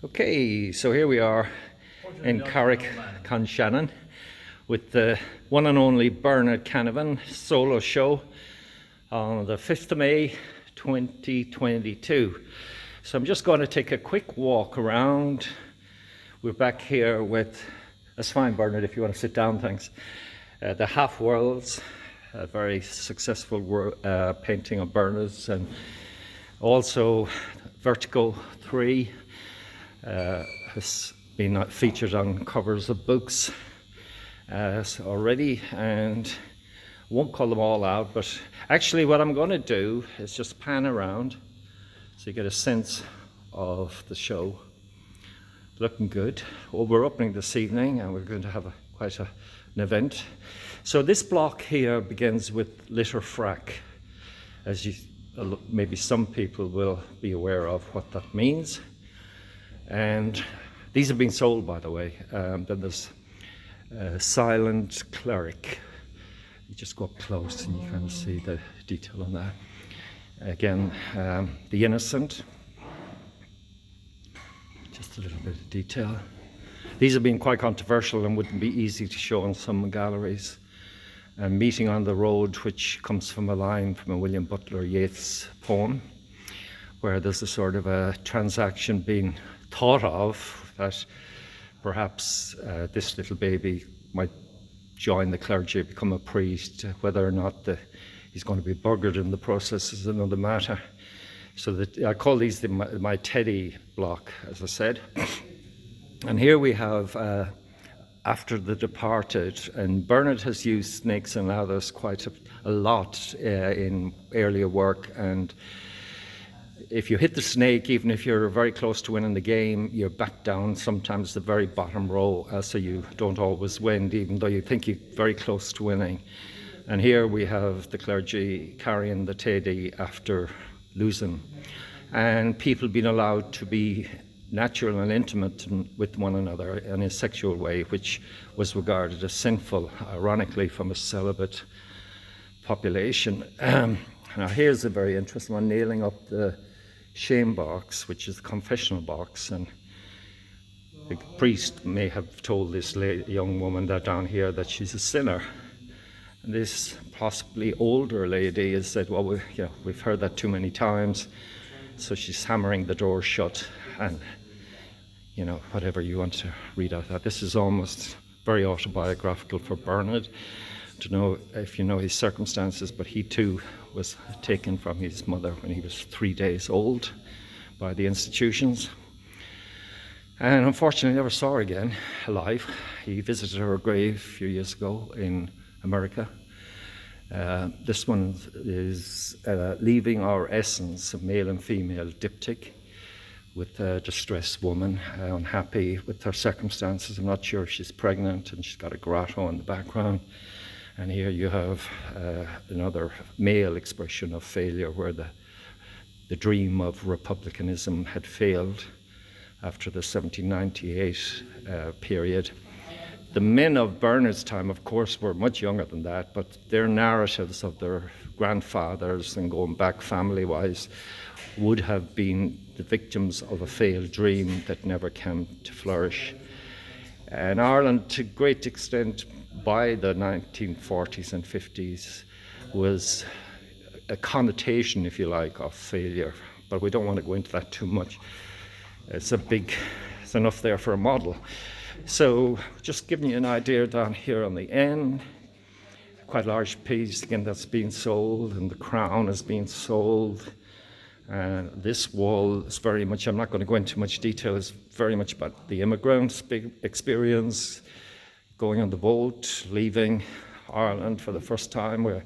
Okay, so here we are in Carrick, Shannon, with the one and only Bernard Canavan solo show on the 5th of May 2022. So I'm just going to take a quick walk around. We're back here with, that's fine Bernard, if you want to sit down, thanks. The Half Worlds, a very successful painting of Bernard's, and also Vertigo 3 has been featured on covers of books already, and won't call them all out, but actually what I'm going to do is just pan around so you get a sense of the show. Looking good. Well, we're opening this evening and we're going to have quite an event. So this block here begins with litter frac, as maybe some people will be aware of what that means. And these have been sold, by the way. Then there's Silent Cleric. You just go up close and you kind of see the detail on that. Again, The Innocent. Just a little bit of detail. These have been quite controversial and wouldn't be easy to show in some galleries. Meeting on the Road, which comes from a line from a William Butler Yeats poem, where there's a sort of a transaction being thought of that perhaps this little baby might join the clergy, become a priest. Whether or not he's going to be buggered in the process is another matter. So I call these my Teddy block, as I said. And here we have After the Departed, and Bernard has used snakes and ladders quite a lot in earlier work, and if you hit the snake, even if you're very close to winning the game, you're back down sometimes the very bottom row, so you don't always win, even though you think you're very close to winning. And here we have the clergy carrying the Teddy after losing, and people being allowed to be natural and intimate with one another in a sexual way, which was regarded as sinful, ironically, from a celibate population. Now here's a very interesting one, nailing up the shame box, which is the confessional box, and the priest may have told this young woman that down here that she's a sinner. And this possibly older lady has said, well, we've heard that too many times, so she's hammering the door shut, and whatever you want to read out of that. This is almost very autobiographical for Bernard. I don't know if you know his circumstances, but he too was taken from his mother when he was 3 days old by the institutions, and unfortunately never saw her again alive. He visited her grave a few years ago in America. This one is Leaving Our Essence, a male and female diptych with a distressed woman, unhappy with her circumstances. I'm not sure if she's pregnant, and she's got a grotto in the background. And here you have another male expression of failure, where the dream of republicanism had failed after the 1798 period. The men of Bernard's time, of course, were much younger than that, but their narratives of their grandfathers and going back family-wise would have been the victims of a failed dream that never came to flourish. And Ireland, to a great extent, by the 1940s and 50s, was a connotation, if you like, of failure. But we don't want to go into that too much. It's enough there for a model. So just giving you an idea down here on the end, quite a large piece, again, that's being sold, and the crown is being sold. And this wall is very much, I'm not going to go into much detail, it's very much about the immigrant experience, going on the boat, leaving Ireland for the first time, where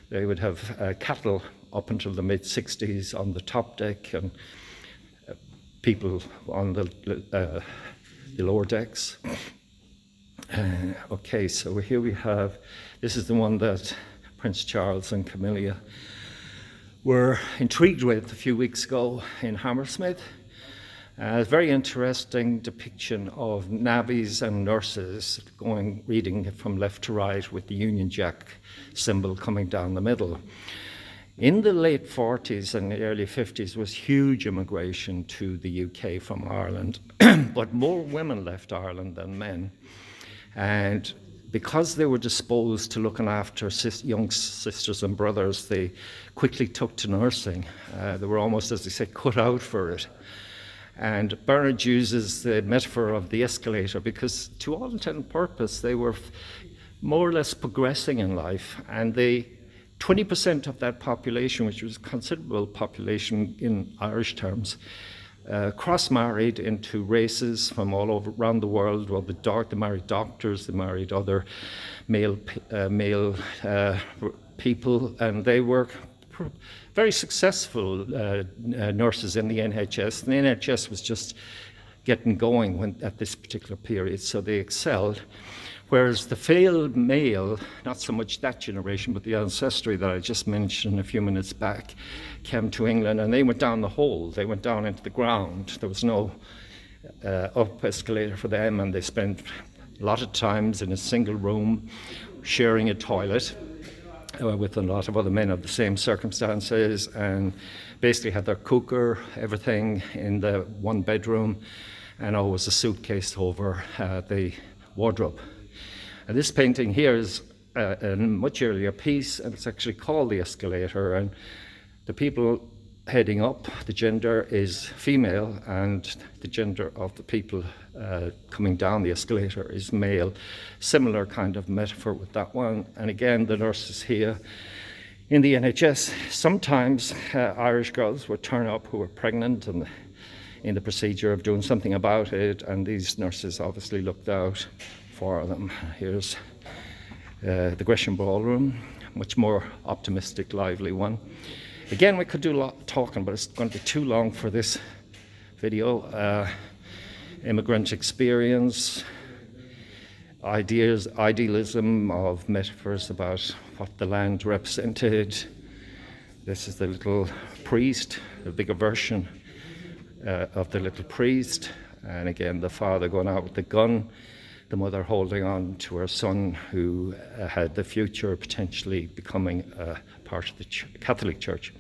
they would have cattle up until the mid-60s on the top deck, and people on the lower decks. Okay, so here we have, this is the one that Prince Charles and Camilla were intrigued with a few weeks ago in Hammersmith. A very interesting depiction of navvies and nurses reading from left to right with the Union Jack symbol coming down the middle. In the late 40s and the early 50s was huge immigration to the UK from Ireland, but more women left Ireland than men. And because they were disposed to looking after young sisters and brothers, they quickly took to nursing. They were almost, as they say, cut out for it. And Bernard uses the metaphor of the escalator because, to all intent and purpose, they were more or less progressing in life, and 20% of that population, which was a considerable population in Irish terms, cross-married into races from all over around the world. Well, they married doctors, they married other male people, and they were very successful nurses in the NHS. And the NHS was just getting going at this particular period, so they excelled. Whereas the failed male, not so much that generation, but the ancestry that I just mentioned a few minutes back, came to England, and they went down the hole. They went down into the ground. There was no up escalator for them, and they spent a lot of times in a single room sharing a toilet with a lot of other men of the same circumstances, and basically had their cooker, everything in the one bedroom, and always a suitcase over the wardrobe. And this painting here is a much earlier piece, and it's actually called The Escalator, and the people heading up, the gender is female, and the gender of the people coming down the escalator is male. Similar kind of metaphor with that one. And again, the nurses here in the NHS, sometimes Irish girls would turn up who were pregnant and in the procedure of doing something about it, and these nurses obviously looked out for them. Here's the Gresham Ballroom, much more optimistic, lively one. Again, we could do a lot of talking, but it's going to be too long for this video. Immigrant experience, idealism of metaphors about what the land represented. This is the little priest, a bigger version of the little priest, and again the father going out with the gun, the mother holding on to her son who had the future potentially becoming part of the Catholic Church.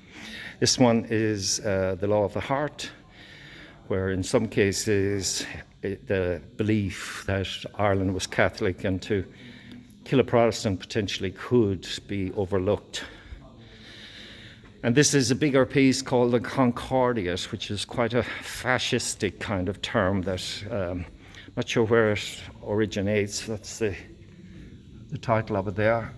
This one is the law of the heart, where in some cases the belief that Ireland was Catholic and to kill a Protestant potentially could be overlooked. And this is a bigger piece called the Concordiate, which is quite a fascistic kind of term that not sure where it originates. That's the title of it there.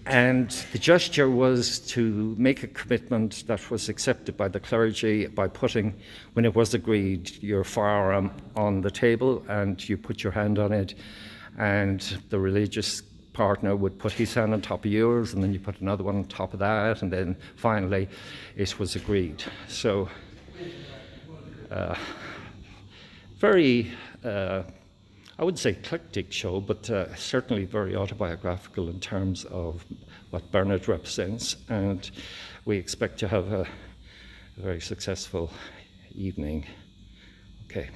And the gesture was to make a commitment that was accepted by the clergy by putting, when it was agreed, your firearm on the table and you put your hand on it, and the religious partner would put his hand on top of yours, and then you put another one on top of that, and then finally it was agreed. So very, I wouldn't say eclectic show, but certainly very autobiographical in terms of what Bernard represents, and we expect to have a very successful evening. Okay.